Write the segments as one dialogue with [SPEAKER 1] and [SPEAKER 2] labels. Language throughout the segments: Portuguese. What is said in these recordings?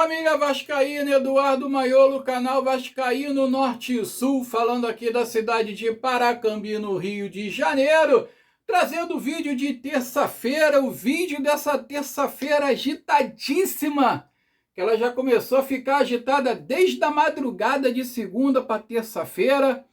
[SPEAKER 1] família vascaína, Eduardo Maiolo, canal Vascaíno Norte e Sul, falando aqui da cidade de Paracambi, no Rio de Janeiro, trazendo o vídeo de terça-feira, o vídeo dessa terça-feira agitadíssima, que ela já começou a ficar agitada desde a madrugada de segunda para terça-feira,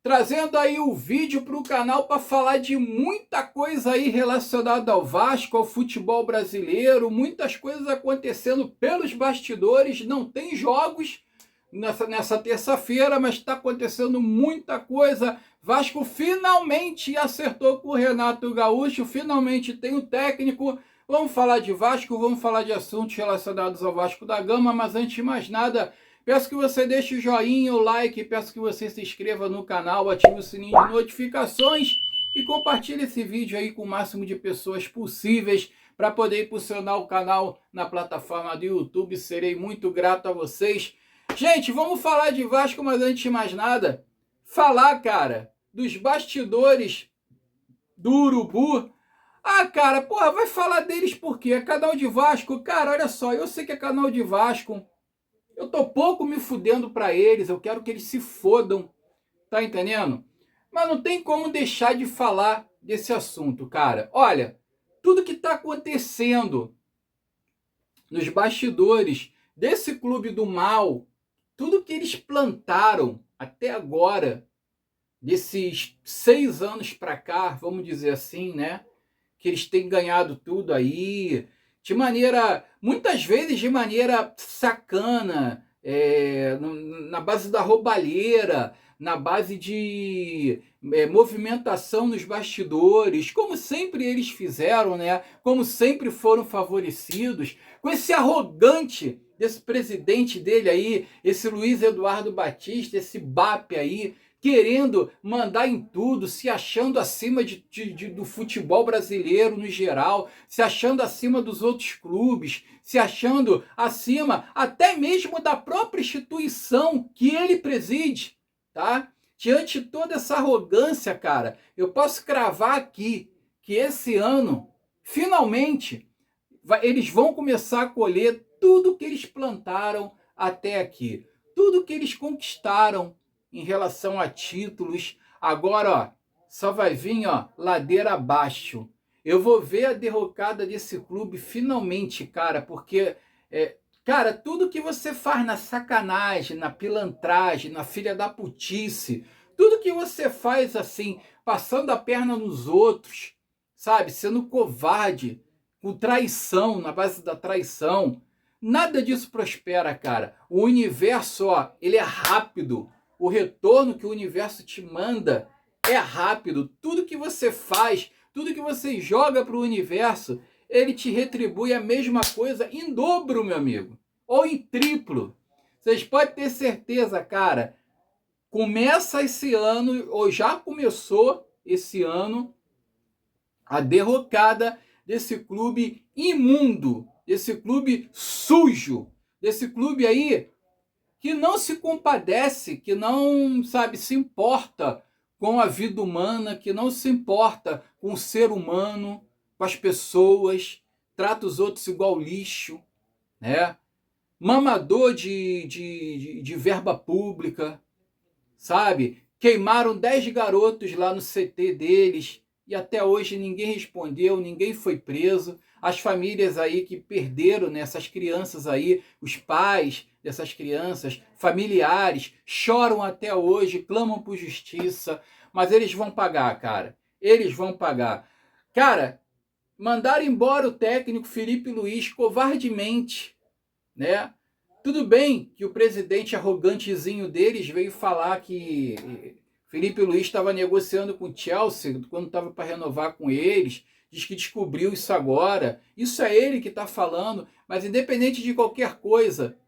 [SPEAKER 1] trazendo aí o vídeo para o canal para falar de muita coisa aí relacionada ao Vasco, ao futebol brasileiro, muitas coisas acontecendo pelos bastidores. Não tem jogos nessa terça-feira, mas está acontecendo muita coisa. Vasco finalmente acertou com o Renato Gaúcho, finalmente tem o técnico. Vamos falar de Vasco, vamos falar de assuntos relacionados ao Vasco da Gama, mas antes de mais nada, peço que você deixe o joinha, o like, peço que você se inscreva no canal, ative o sininho de notificações e compartilhe esse vídeo aí com o máximo de pessoas possíveis para poder impulsionar o canal na plataforma do YouTube. Serei muito grato a vocês. Gente, vamos falar de Vasco, mas antes de mais nada, falar, cara, dos bastidores do Urubu. Ah, cara, porra, vai falar deles por quê? É canal de Vasco? Cara, olha só, eu sei que é canal de Vasco. Eu tô pouco me fudendo pra eles, eu quero que eles se fodam, tá entendendo? Mas não tem como deixar de falar desse assunto, cara. Olha, tudo que tá acontecendo nos bastidores desse clube do mal, tudo que eles plantaram até agora, desses 6 anos pra cá, vamos dizer assim, né? Que eles têm ganhado tudo aí, de maneira, muitas vezes de maneira sacana, na base da roubalheira, na base de movimentação nos bastidores, como sempre eles fizeram, né? Como sempre foram favorecidos, com esse arrogante desse presidente dele aí, esse Luiz Eduardo Batista, esse BAP aí, querendo mandar em tudo, se achando acima do futebol brasileiro no geral, se achando acima dos outros clubes, se achando acima até mesmo da própria instituição que ele preside, tá? Diante de toda essa arrogância, cara, eu posso cravar aqui que esse ano, finalmente, eles vão começar a colher tudo que eles plantaram até aqui, tudo que eles conquistaram em relação a títulos. Agora, ó, só vai vir, ó, ladeira abaixo. Eu vou ver a derrocada desse clube finalmente, cara, porque, cara, tudo que você faz na sacanagem, na pilantragem, na filha da putice, tudo que você faz assim, passando a perna nos outros, sabe, sendo covarde, com traição, na base da traição, nada disso prospera, cara. O universo, ó, ele é rápido. O retorno que o universo te manda é rápido. Tudo que você faz, tudo que você joga para o universo, ele te retribui a mesma coisa em dobro, meu amigo. Ou em triplo. Vocês podem ter certeza, cara. Começa esse ano, ou já começou esse ano, a derrocada desse clube imundo, desse clube sujo, desse clube aí que não se compadece, que não, sabe, se importa com a vida humana, que não se importa com o ser humano, com as pessoas, trata os outros igual lixo, né? Mamador de verba pública, sabe? Queimaram 10 garotos lá no CT deles e até hoje ninguém respondeu, ninguém foi preso. As famílias aí que perderam, né, essas crianças aí, os pais dessas crianças, familiares, choram até hoje, clamam por justiça, mas eles vão pagar, cara. Eles vão pagar. Cara, mandaram embora o técnico Felipe Luiz covardemente, né? Tudo bem que o presidente arrogantezinho deles veio falar que Felipe Luiz estava negociando com o Chelsea quando estava para renovar com eles. Diz que descobriu isso agora. Isso é ele que está falando. Mas independente de qualquer coisa,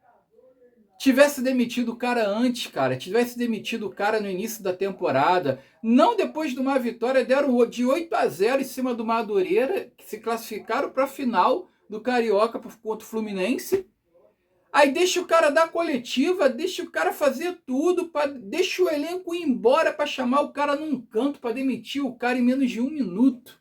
[SPEAKER 1] tivesse demitido o cara antes, cara. Tivesse demitido o cara no início da temporada. Não depois de uma vitória. Deram de 8-0 em cima do Madureira, que se classificaram para a final do Carioca contra o Fluminense. Aí deixa o cara dar coletiva, deixa o cara fazer tudo, deixa o elenco ir embora para chamar o cara num canto, para demitir o cara em menos de 1 minuto.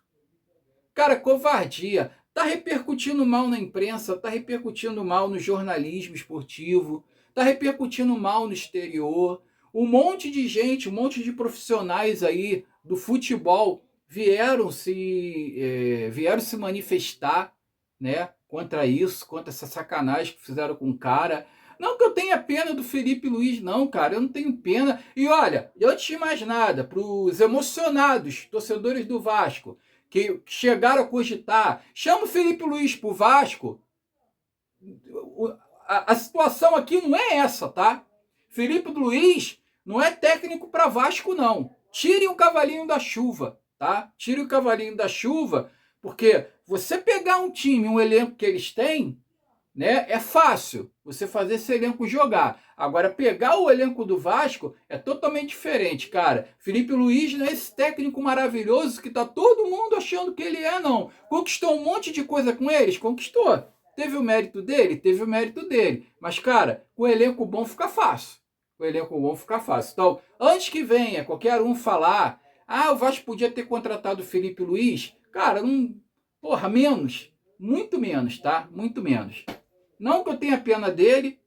[SPEAKER 1] Cara, covardia. Está repercutindo mal na imprensa, está repercutindo mal no jornalismo esportivo, está repercutindo mal no exterior. Um monte de gente, um monte de profissionais aí do futebol vieram se manifestar, né, contra isso, contra essa sacanagem que fizeram com o cara. Não que eu tenha pena do Felipe Luiz, não, cara, eu não tenho pena. E olha, antes de mais nada, para os emocionados, torcedores do Vasco, que chegaram a cogitar, chama o Felipe Luiz pro Vasco, a situação aqui não é essa, tá? Felipe Luiz não é técnico para Vasco, não. Tire o cavalinho da chuva, tá? Tire o cavalinho da chuva, porque você pegar um time, um elenco que eles têm, né, é fácil você fazer esse elenco jogar. Agora, pegar o elenco do Vasco é totalmente diferente, cara. Felipe Luiz não é esse técnico maravilhoso que tá todo mundo achando que ele é, não. Conquistou um monte de coisa com eles? Conquistou. Teve o mérito dele? Teve o mérito dele. Mas, cara, com o elenco bom fica fácil. Com o elenco bom fica fácil. Então, antes que venha qualquer um falar, o Vasco podia ter contratado o Felipe Luiz, cara, não... Porra, menos. Muito menos, tá? Muito menos. Não que eu tenha pena dele,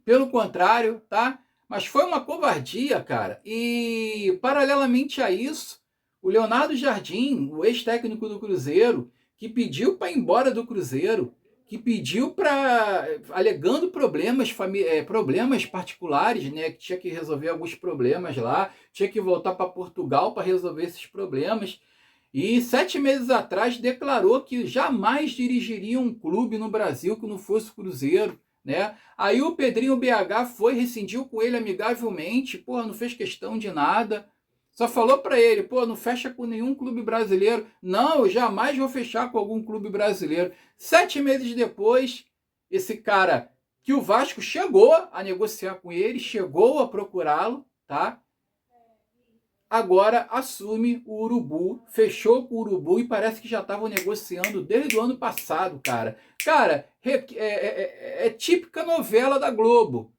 [SPEAKER 1] pelo contrário, tá? Mas foi uma covardia, cara. E, paralelamente a isso, o Leonardo Jardim, o ex-técnico do Cruzeiro, que pediu para ir embora do Cruzeiro, que pediu para... alegando problemas particulares, né? Que tinha que resolver alguns problemas lá, tinha que voltar para Portugal para resolver esses problemas. E 7 meses atrás declarou que jamais dirigiria um clube no Brasil que não fosse o Cruzeiro, né? Aí o Pedrinho BH foi, rescindiu com ele amigavelmente, porra, não fez questão de nada. Só falou para ele, pô, não fecha com nenhum clube brasileiro. Não, eu jamais vou fechar com algum clube brasileiro. 7 meses depois, esse cara, que o Vasco chegou a negociar com ele, chegou a procurá-lo, tá? Agora assume o Urubu, fechou com o Urubu e parece que já estavam negociando desde o ano passado, cara. Cara, é típica novela da Globo.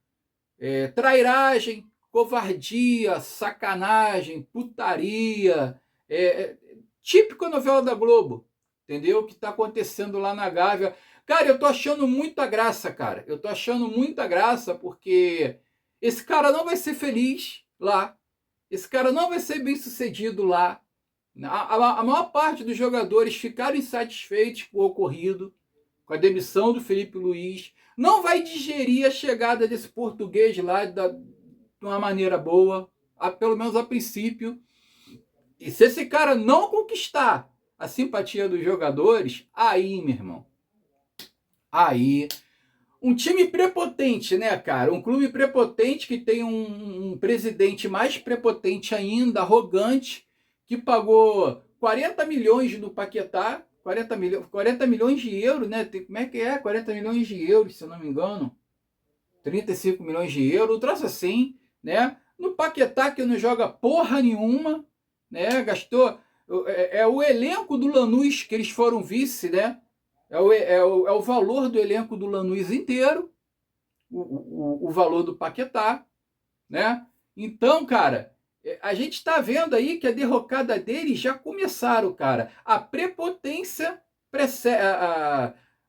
[SPEAKER 1] Trairagem, covardia, sacanagem, putaria. Típica novela da Globo, entendeu? O que está acontecendo lá na Gávea. Cara, eu tô achando muita graça, cara. Eu tô achando muita graça porque esse cara não vai ser feliz lá. Esse cara não vai ser bem sucedido lá. A maior parte dos jogadores ficaram insatisfeitos com o ocorrido, com a demissão do Felipe Luiz. Não vai digerir a chegada desse português lá de uma maneira boa, pelo menos a princípio. E se esse cara não conquistar a simpatia dos jogadores, aí, meu irmão, aí... Um time prepotente, né, cara? Um clube prepotente que tem um presidente mais prepotente ainda, arrogante, que pagou 40 milhões no Paquetá, 40 milhões de euros, né? Como é que é? 40 milhões de euros, se eu não me engano. 35 milhões de euros, um troço assim, né? No Paquetá, que não joga porra nenhuma, né? Gastou... É o elenco do Lanús, que eles foram vice, né? É o valor do elenco do Lanús inteiro, o valor do Paquetá, né? Então, cara, a gente está vendo aí que a derrocada deles já começaram, cara. A prepotência,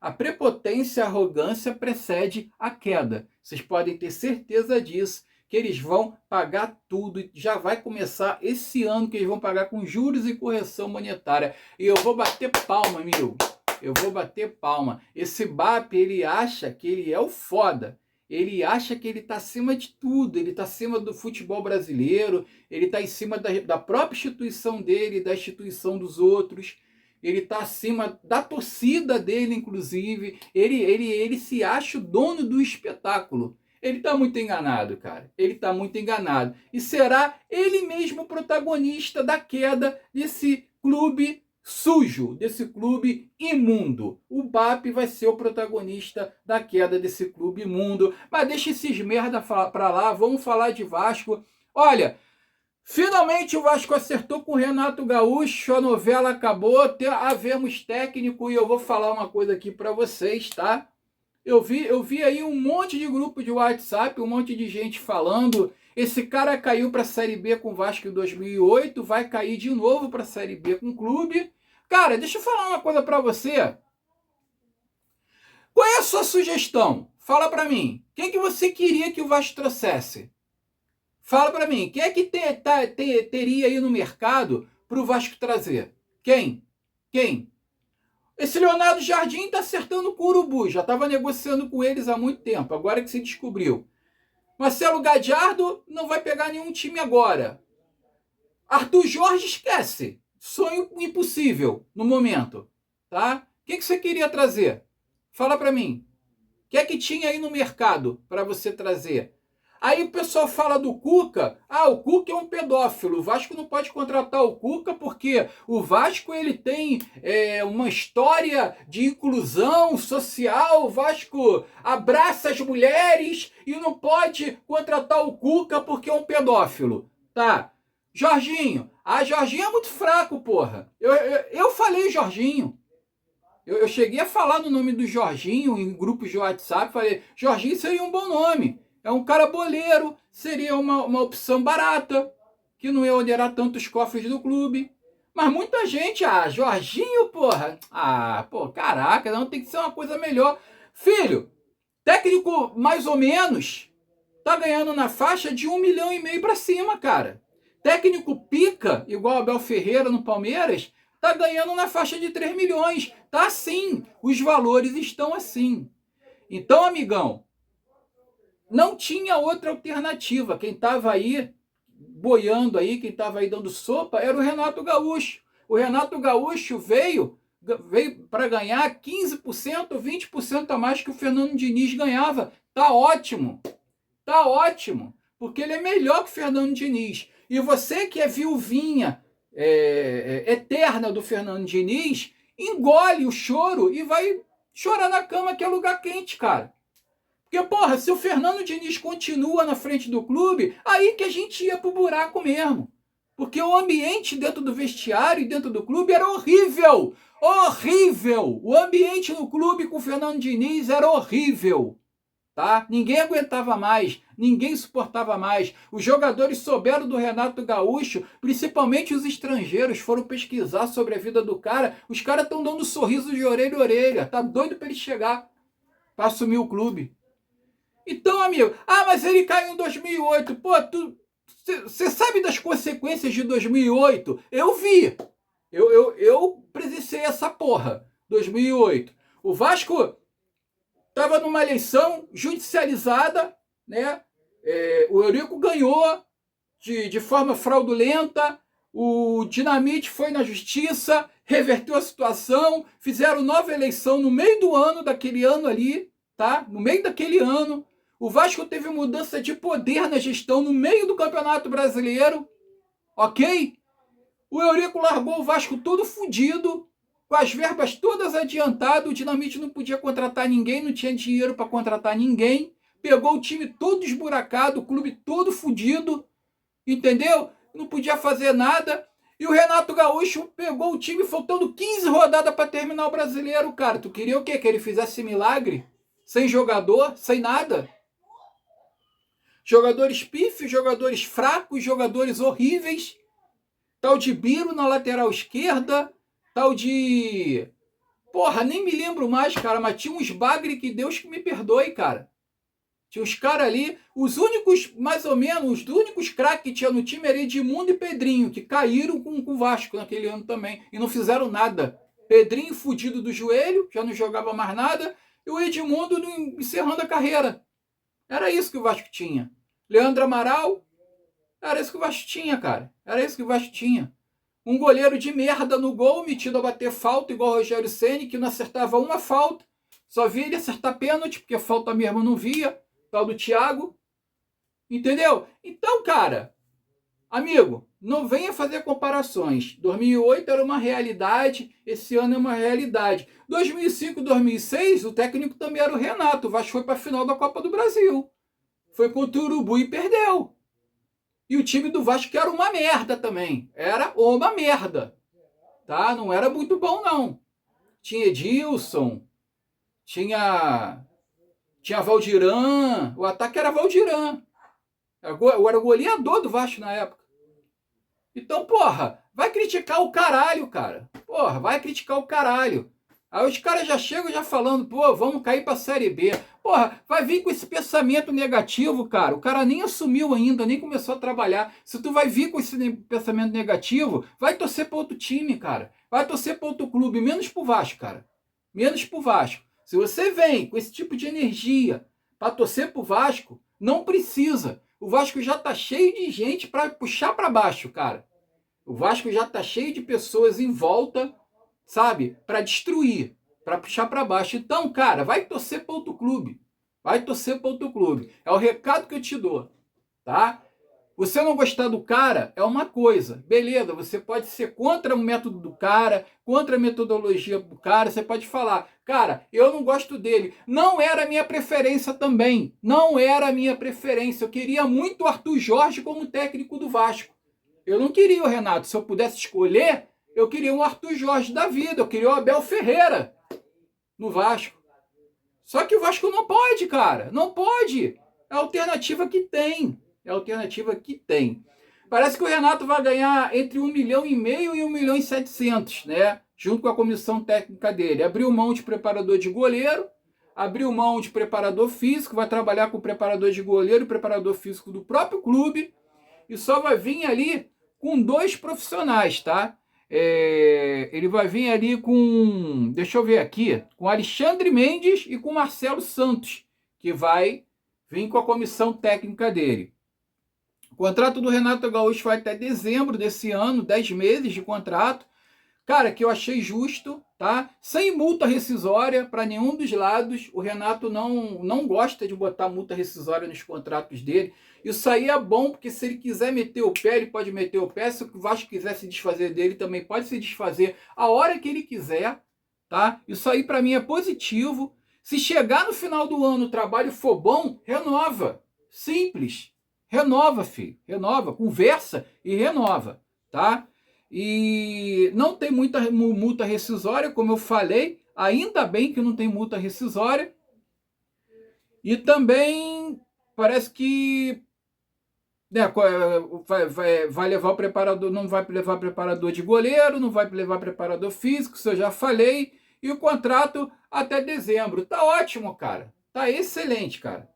[SPEAKER 1] a prepotência, a arrogância precede a queda. Vocês podem ter certeza disso, que eles vão pagar tudo. Já vai começar esse ano que eles vão pagar com juros e correção monetária. E eu vou bater palma, amigo. Eu vou bater palma. Esse BAP, ele acha que ele é o foda. Ele acha que ele está acima de tudo. Ele está acima do futebol brasileiro. Ele está em cima da própria instituição dele, da instituição dos outros. Ele está acima da torcida dele, inclusive. Ele se acha o dono do espetáculo. Ele está muito enganado, cara. Ele está muito enganado. E será ele mesmo o protagonista da queda desse clube sujo, desse clube imundo. O BAP vai ser o protagonista da queda desse clube imundo. Mas deixa esses merda pra lá, vamos falar de Vasco. Olha, finalmente o Vasco acertou com o Renato Gaúcho, a novela acabou, havemos técnico e eu vou falar uma coisa aqui pra vocês, tá? Eu vi aí um monte de grupo de WhatsApp, um monte de gente falando... Esse cara caiu para a Série B com o Vasco em 2008, vai cair de novo para a Série B com o clube, Cara, deixa eu falar uma coisa pra você. Qual é a sua sugestão? Fala pra mim. Quem que você queria que o Vasco trouxesse? Fala pra mim. Quem é que teria aí no mercado pro Vasco trazer? Quem? Quem? Esse Leonardo Jardim tá acertando com o Urubu. Já estava negociando com eles há muito tempo. Agora que se descobriu. Marcelo Gadiardo não vai pegar nenhum time agora. Arthur Jorge esquece. Sonho impossível no momento. Tá? O que você queria trazer? Fala pra mim. O que é que tinha aí no mercado para você trazer? Aí o pessoal fala do Cuca. Ah, o Cuca é um pedófilo. O Vasco não pode contratar o Cuca porque o Vasco ele tem uma história de inclusão social. O Vasco abraça as mulheres e não pode contratar o Cuca porque é um pedófilo. Tá. Jorginho. Ah, Jorginho é muito fraco, porra. Eu falei Jorginho. Eu cheguei a falar no nome do Jorginho em grupos de WhatsApp. Falei, Jorginho seria um bom nome. É um cara boleiro, seria uma opção barata, que não ia onerar tanto os cofres do clube. Mas muita gente, Jorginho, porra. Pô, caraca, não tem que ser uma coisa melhor. Filho, técnico mais ou menos, tá ganhando na faixa de 1,5 milhão para cima, cara. Técnico pica, igual Abel Ferreira no Palmeiras, tá ganhando na faixa de 3 milhões. Tá assim, os valores estão assim. Então, amigão, não tinha outra alternativa. Quem estava aí boiando aí, quem estava aí dando sopa, era o Renato Gaúcho. O Renato Gaúcho veio para ganhar 15%, 20% a mais que o Fernando Diniz ganhava. Tá ótimo. Tá ótimo. Porque ele é melhor que o Fernando Diniz. E você que é viuvinha eterna do Fernando Diniz, engole o choro e vai chorar na cama, que é lugar quente, cara. Porque, porra, se o Fernando Diniz continua na frente do clube, aí que a gente ia pro buraco mesmo. Porque o ambiente dentro do vestiário e dentro do clube era horrível. Horrível! O ambiente no clube com o Fernando Diniz era horrível. Tá? Ninguém aguentava mais, ninguém suportava mais. Os jogadores souberam do Renato Gaúcho, principalmente os estrangeiros, foram pesquisar sobre a vida do cara. Os caras estão dando sorriso de orelha a orelha. Tá doido para ele chegar para assumir o clube. Então, amigo, mas ele caiu em 2008. Pô, você sabe das consequências de 2008? Eu vi. Eu presenciei essa porra. 2008. O Vasco estava numa eleição judicializada, né? O Eurico ganhou de forma fraudulenta. O Dinamite foi na justiça, reverteu a situação, fizeram nova eleição no meio do ano, daquele ano ali, tá? No meio daquele ano. O Vasco teve mudança de poder na gestão no meio do Campeonato Brasileiro, ok? O Eurico largou o Vasco todo fudido, com as verbas todas adiantadas, o Dinamite não podia contratar ninguém, não tinha dinheiro para contratar ninguém, pegou o time todo esburacado, o clube todo fudido, entendeu? Não podia fazer nada. E o Renato Gaúcho pegou o time faltando 15 rodadas para terminar o Brasileiro, cara. Tu queria o quê? Que ele fizesse milagre? Sem jogador? Sem nada? Jogadores pífios, jogadores fracos, jogadores horríveis. Tal de Biro na lateral esquerda. Tal de... Porra, nem me lembro mais, cara. Mas tinha uns bagre que Deus que me perdoe, cara. Tinha os caras ali. Os únicos, mais ou menos, os únicos craques que tinha no time era Edmundo e Pedrinho, que caíram com o Vasco naquele ano também. E não fizeram nada. Pedrinho fudido do joelho, já não jogava mais nada. E o Edmundo encerrando a carreira. Era isso que o Vasco tinha. Leandro Amaral, era isso que o Vasco tinha, cara. Era isso que o Vasco tinha. Um goleiro de merda no gol, metido a bater falta, igual o Rogério Ceni, que não acertava uma falta. Só via ele acertar pênalti, porque falta mesmo não via. Tal do Thiago. Entendeu? Então, cara, amigo, não venha fazer comparações. 2008 era uma realidade, esse ano é uma realidade. 2005, 2006, o técnico também era o Renato. O Vasco foi para a final da Copa do Brasil. Foi contra o Urubu e perdeu. E o time do Vasco era uma merda também. Era uma merda. Tá? Não era muito bom, não. Tinha Edilson, tinha Valdirã. O ataque era Valdirã. Eu era o goleador do Vasco na época. Então, porra, vai criticar o caralho, cara. Porra, vai criticar o caralho. Aí os caras já chegam já falando, pô, vamos cair pra Série B. Porra, vai vir com esse pensamento negativo, cara. O cara nem assumiu ainda, nem começou a trabalhar. Se tu vai vir com esse pensamento negativo, vai torcer pra outro time, cara. Vai torcer pra outro clube, menos pro Vasco, cara. Menos pro Vasco. Se você vem com esse tipo de energia pra torcer pro Vasco, não precisa. O Vasco já tá cheio de gente pra puxar pra baixo, cara. O Vasco já tá cheio de pessoas em volta, sabe? Para destruir, para puxar para baixo. Então, cara, vai torcer para outro clube. Vai torcer para outro clube. É o recado que eu te dou, tá? Você não gostar do cara é uma coisa. Beleza, você pode ser contra o método do cara, contra a metodologia do cara, você pode falar, cara, eu não gosto dele. Não era a minha preferência também. Não era a minha preferência. Eu queria muito o Arthur Jorge como técnico do Vasco. Eu não queria o Renato. Se eu pudesse escolher, eu queria um Arthur Jorge da vida. Eu queria o Abel Ferreira no Vasco. Só que o Vasco não pode, cara. Não pode. É a alternativa que tem. É a alternativa que tem. Parece que o Renato vai ganhar entre 1,5 milhão e 1,7 milhão, né? Junto com a comissão técnica dele. Abriu mão de preparador de goleiro, abriu mão de preparador físico, vai trabalhar com o preparador de goleiro e preparador físico do próprio clube. E só vai vir ali com 2 profissionais, tá? Ele vai vir ali com, deixa eu ver aqui, com Alexandre Mendes e com Marcelo Santos, que vai vir com a comissão técnica dele. O contrato do Renato Gaúcho vai até dezembro desse ano, 10 meses de contrato. Cara, que eu achei justo, tá? Sem multa rescisória para nenhum dos lados. O Renato não gosta de botar multa rescisória nos contratos dele. Isso aí é bom, porque se ele quiser meter o pé, ele pode meter o pé. Se o Vasco quiser se desfazer dele, também pode se desfazer a hora que ele quiser, tá? Isso aí para mim é positivo. Se chegar no final do ano o trabalho for bom, renova. Simples. Renova, filho. Renova. Conversa e renova, tá? E não tem muita multa rescisória, como eu falei. Ainda bem que não tem multa rescisória. E também parece que vai levar o preparador, não vai levar preparador de goleiro, não vai levar preparador físico, isso eu já falei. E o contrato até dezembro. Tá ótimo, cara. Tá excelente, cara.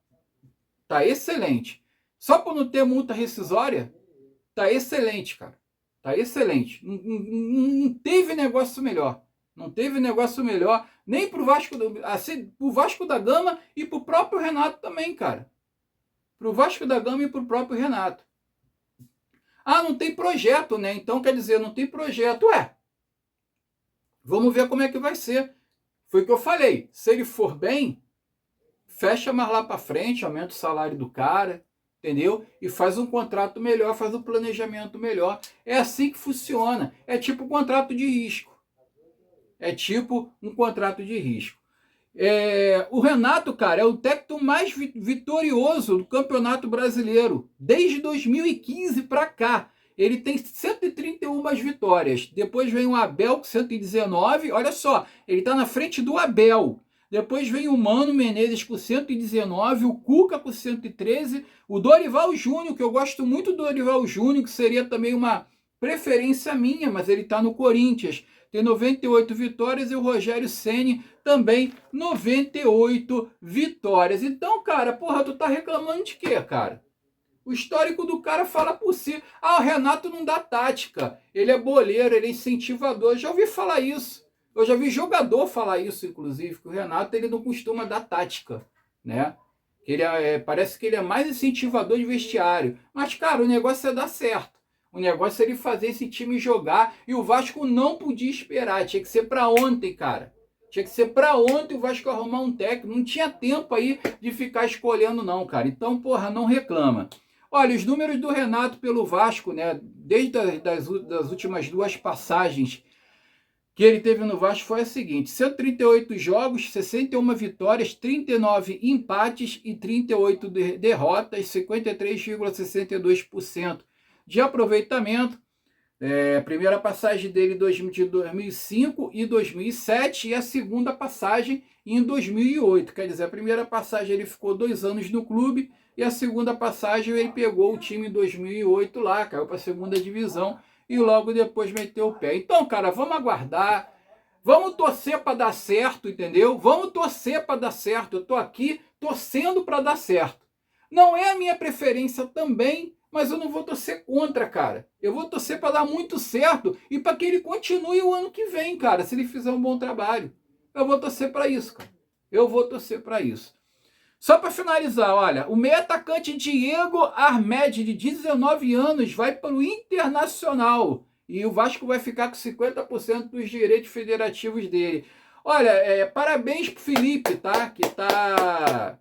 [SPEAKER 1] Tá excelente. Só por não ter multa rescisória, tá excelente, cara. Tá excelente. Não teve negócio melhor. Não teve negócio melhor. Nem pro Vasco, assim, pro Vasco da Gama e pro próprio Renato também, cara. Pro Vasco da Gama e pro próprio Renato. Ah, não tem projeto, né? Então, quer dizer, não tem projeto. Vamos ver como é que vai ser. Foi o que eu falei. Se ele for bem, fecha mais lá pra frente, aumenta o salário do cara, entendeu? E faz um contrato melhor, faz um planejamento melhor. É assim que funciona. É tipo um contrato de risco. É tipo um contrato de risco. O Renato, cara, é o técnico mais vitorioso do Campeonato Brasileiro. Desde 2015 para cá. Ele tem 131 vitórias. Depois vem o Abel com 119. Olha só, ele está na frente do Abel. Depois vem o Mano Menezes com 119, o Cuca com 113, o Dorival Júnior, que eu gosto muito do Dorival Júnior, que seria também uma preferência minha, mas ele está no Corinthians, tem 98 vitórias, e o Rogério Ceni também 98 vitórias. Então, cara, porra, tu tá reclamando de quê, cara? O histórico do cara fala por si. Ah, o Renato não dá tática, ele é boleiro, ele é incentivador. Eu já ouvi falar isso. Eu já vi jogador falar isso, inclusive, que o Renato ele não costuma dar tática, né? Parece que ele é mais incentivador de vestiário. Mas, cara, o negócio é dar certo. O negócio é ele fazer esse time jogar, e o Vasco não podia esperar. Tinha que ser para ontem, cara. Tinha que ser para ontem o Vasco arrumar um técnico. Não tinha tempo aí de ficar escolhendo não, cara. Então, porra, não reclama. Olha, os números do Renato pelo Vasco, né? Desde das últimas 2 passagens que ele teve no Vasco foi a seguinte: 138 jogos, 61 vitórias, 39 empates e 38 derrotas, 53,62% de aproveitamento. A primeira passagem dele de 2005 e 2007 e a segunda passagem em 2008. Quer dizer, a primeira passagem ele ficou 2 anos no clube e a segunda passagem ele pegou o time em 2008 lá, caiu para a segunda divisão e logo depois meteu o pé. Então, cara, vamos aguardar, vamos torcer para dar certo, entendeu? Vamos torcer para dar certo. Eu tô aqui torcendo para dar certo. Não é a minha preferência também, mas eu não vou torcer contra, cara. Eu vou torcer para dar muito certo e para que ele continue o ano que vem, cara, se ele fizer um bom trabalho. Eu vou torcer para isso, cara. Eu vou torcer para isso. Só para finalizar, olha, o meio atacante Diego Armed, de 19 anos, vai para o Internacional. E o Vasco vai ficar com 50% dos direitos federativos dele. Olha, parabéns pro Felipe, tá? Que tá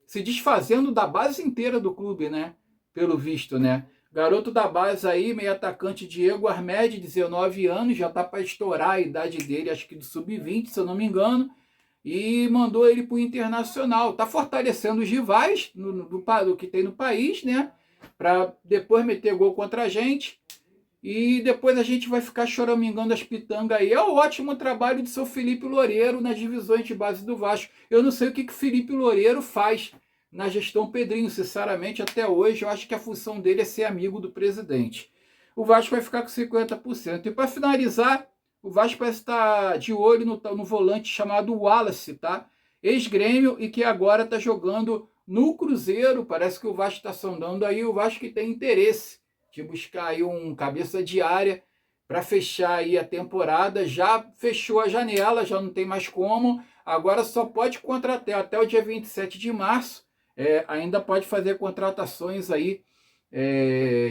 [SPEAKER 1] se desfazendo da base inteira do clube, né? Pelo visto, né? Garoto da base aí, meio atacante Diego Armed, 19 anos, já tá para estourar a idade dele, acho que do sub-20, se eu não me engano. E mandou ele para o Internacional. Está fortalecendo os rivais do que tem no país, né? Para depois meter gol contra a gente. E depois a gente vai ficar choramingando as pitangas aí. É o ótimo trabalho de seu Felipe Loureiro nas divisões de base do Vasco. Eu não sei o que o Felipe Loureiro faz na gestão Pedrinho, sinceramente, até hoje. Eu acho que a função dele é ser amigo do presidente. O Vasco vai ficar com 50%. E para finalizar, o Vasco parece estar de olho no volante chamado Wallace, tá? Ex-Grêmio e que agora está jogando no Cruzeiro. Parece que o Vasco está sondando aí. O Vasco que tem interesse de buscar aí um cabeça de área para fechar aí a temporada. Já fechou a janela, já não tem mais como. Agora só pode contratar até o dia 27 de março. Ainda pode fazer contratações aí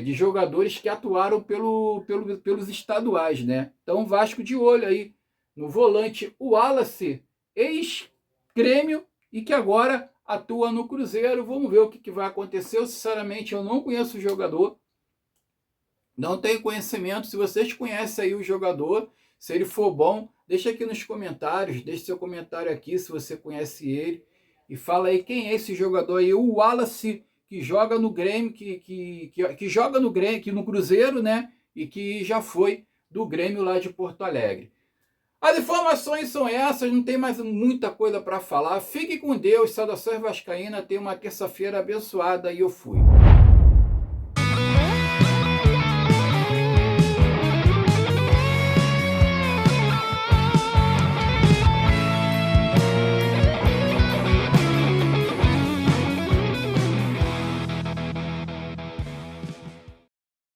[SPEAKER 1] de jogadores que atuaram pelos estaduais, né? Então, Vasco de olho aí no volante, o Wallace, ex-Grêmio, e que agora atua no Cruzeiro. Vamos ver o que vai acontecer. Eu, sinceramente, eu não conheço o jogador, não tenho conhecimento. Se vocês conhecem aí o jogador, se ele for bom, deixa aqui nos comentários, deixe seu comentário aqui se você conhece ele, e fala aí quem é esse jogador aí, o Wallace, que joga no Grêmio, que joga no Grêmio, que no Cruzeiro, né? E que já foi do Grêmio lá de Porto Alegre. As informações são essas, não tem mais muita coisa para falar. Fique com Deus, saudações vascaínas, tenha uma terça-feira abençoada e eu fui.